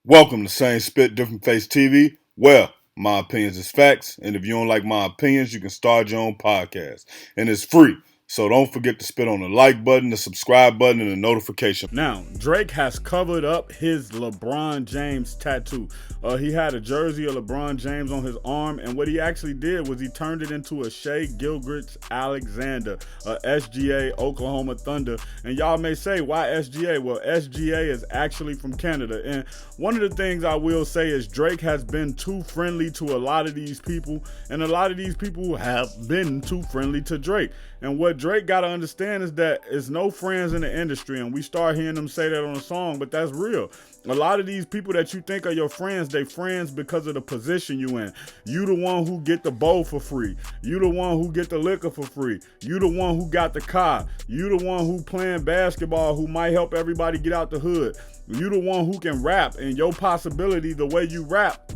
Welcome to Same Spit, Different Face TV. Well, my opinions is facts, and if you don't like my opinions, you can start your own podcast. And it's free. So don't forget to spit on the like button, the subscribe button, and the notification. Now, Drake has covered up his LeBron James tattoo. He had a jersey of LeBron James on his arm, and what he actually did was he turned it into a Shea Gilgeous-Alexander, SGA Oklahoma Thunder. And y'all may say, why SGA? Well, SGA is actually from Canada. And one of the things I will say is Drake has been too friendly to a lot of these people, and a lot of these people have been too friendly to Drake. And what Drake got to understand is that it's no friends in the industry, and we start hearing them say that on a song, but that's real. A lot of these people that you think are your friends, they friends because of the position you in. You the one who get the bowl for free. You the one who get the liquor for free. You the one who got the car. You the one who playing basketball, who might help everybody get out the hood. You the one who can rap, and your possibility, the way you rap,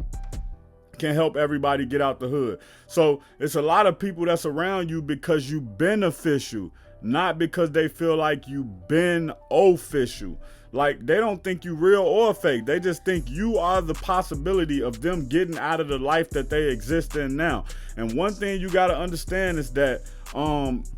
can help everybody get out the hood. So it's a lot of people that's around you because you beneficial, not because they feel like you been official. Like, they don't think you real or fake. They just think you are the possibility of them getting out of the life that they exist in now. And one thing you got to understand is that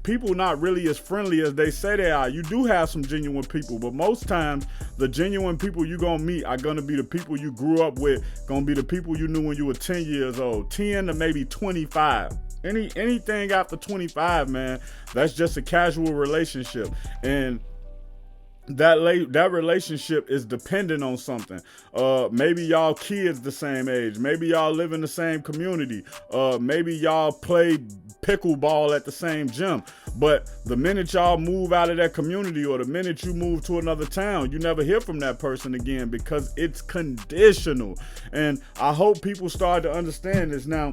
people not really as friendly as they say they are. You do have some genuine people, but most times the genuine people you gonna meet are gonna be the people you grew up with, gonna be the people you knew when you were 10 years old, 10 to maybe 25. Anything after 25, man, that's just a casual relationship. And that relationship is dependent on something. Maybe y'all kids the same age. Maybe y'all live in the same community. Maybe y'all play pickleball at the same gym. But the minute y'all move out of that community, or the minute you move to another town, you never hear from that person again because it's conditional. And I hope people start to understand this. Now,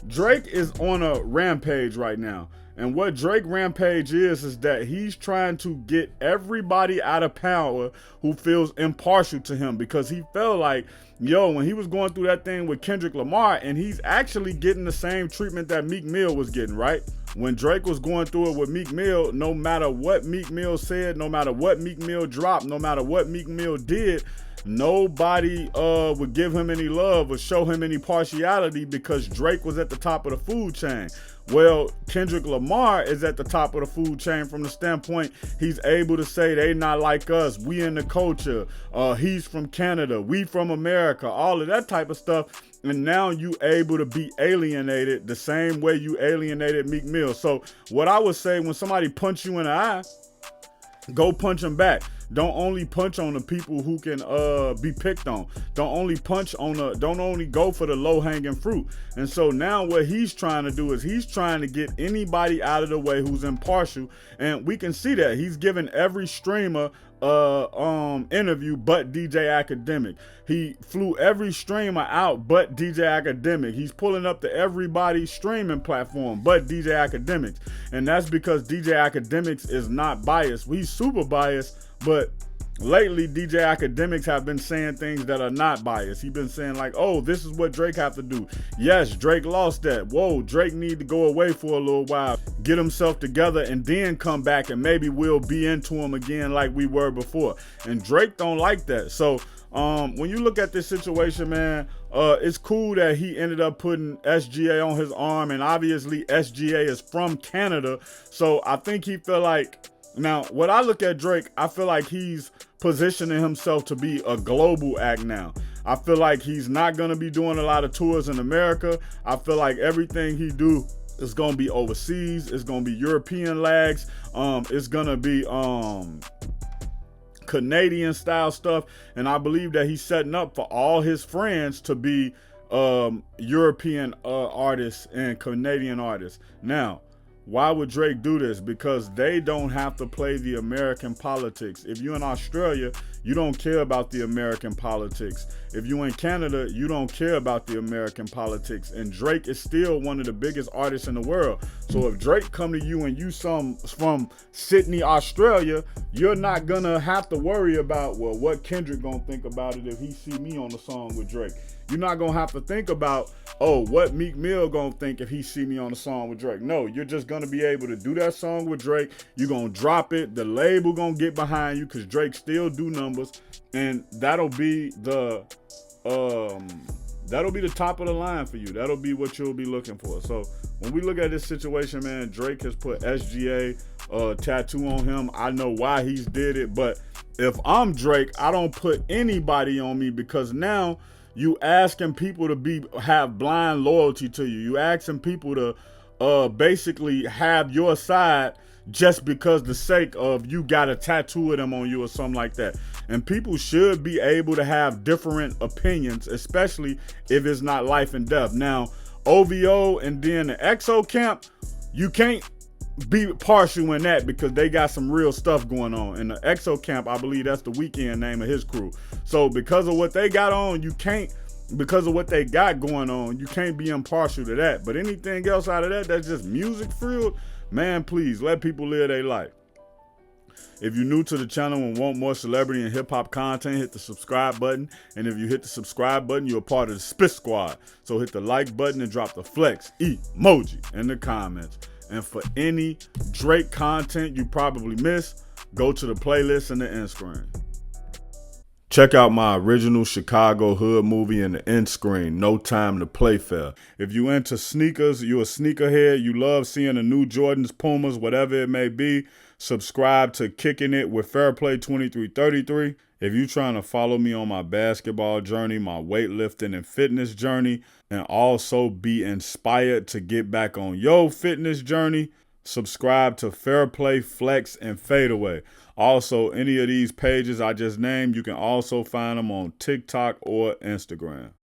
Drake is on a rampage right now. And what Drake rampage is that he's trying to get everybody out of power who feels impartial to him, because he felt like, when he was going through that thing with Kendrick Lamar, and he's actually getting the same treatment that Meek Mill was getting, right? When Drake was going through it with Meek Mill, no matter what Meek Mill said, no matter what Meek Mill dropped, no matter what Meek Mill did, nobody would give him any love or show him any partiality because Drake was at the top of the food chain. Well, Kendrick Lamar is at the top of the food chain from the standpoint he's able to say they not like us, we in the culture, he's from Canada, we from America, all of that type of stuff. And now you able to be alienated the same way you alienated Meek Mill. So what I would say, when somebody punch you in the eye, go punch them back. Don't only punch on the people who can be picked on. Don't only go for the low-hanging fruit. And so now what he's trying to do is he's trying to get anybody out of the way who's impartial. And we can see that he's giving every streamer interview but DJ Akademiks. He flew every streamer out but DJ Akademiks. He's pulling up to everybody's streaming platform but DJ Akademiks. And that's because DJ Akademiks is not biased. He's super biased, but lately DJ Akademiks have been saying things that are not biased. He's been saying like, oh, this is what Drake have to do. Yes, Drake lost that. Whoa, Drake need to go away for a little while, get himself together, and then come back, and maybe we'll be into him again like we were before. And Drake don't like that. So when you look at this situation, man, it's cool that he ended up putting SGA on his arm, and obviously SGA is from Canada. So I think he felt like, now, what I look at Drake, I feel like he's positioning himself to be a global act now. I feel like he's not going to be doing a lot of tours in America. I feel like everything he do is going to be overseas. It's going to be European lags. It's going to be Canadian style stuff. And I believe that he's setting up for all his friends to be European artists and Canadian artists. Now, why would Drake do this? Because they don't have to play the American politics. If you're in Australia, you don't care about the American politics. If you're in Canada, you don't care about the American politics. And Drake is still one of the biggest artists in the world. So if Drake come to you and you from Sydney, Australia, you're not gonna have to worry about, well, what Kendrick gonna think about it if he see me on the song with Drake. You're not gonna have to think about, oh, what Meek Mill gonna think if he see me on the song with Drake. No, you're just gonna be able to do that song with Drake. You're gonna drop it. The label gonna get behind you because Drake still do numbers. and um that'll be the top of the line for you. That'll be what you'll be looking for. So when we look at this situation, man, Drake has put SGA tattoo on him. I know why he's did it, but if I'm Drake, I don't put anybody on me, because now you asking people to have blind loyalty to you. You asking people to basically have your side just because the sake of you got a tattoo of them on you or something like that. And people should be able to have different opinions, especially if it's not life and death. Now, OVO and then the EXO camp, you can't be partial in that, because they got some real stuff going on. And the EXO camp, I believe that's the Weeknd name of his crew. So because of what they got on, because of what they got going on, you can't be impartial to that. But anything else out of that that's just music filled, man, please let people live their life. If you're new to the channel and want more celebrity and hip-hop content, hit the subscribe button. And if you hit the subscribe button, you're a part of the Spit Squad. So hit the like button and drop the flex emoji in the comments. And for any Drake content you probably missed, go to the playlist in the end screen. Check out my original Chicago hood movie in the end screen, No Time to Play Fair. If you into sneakers, you a sneakerhead, you love seeing the new Jordans, Pumas, whatever it may be, subscribe to Kicking It with Fairplay 2333. If you trying to follow me on my basketball journey, my weightlifting and fitness journey, and also be inspired to get back on your fitness journey, subscribe to Fairplay, Flex, and Fadeaway. Also, any of these pages I just named, you can also find them on TikTok or Instagram.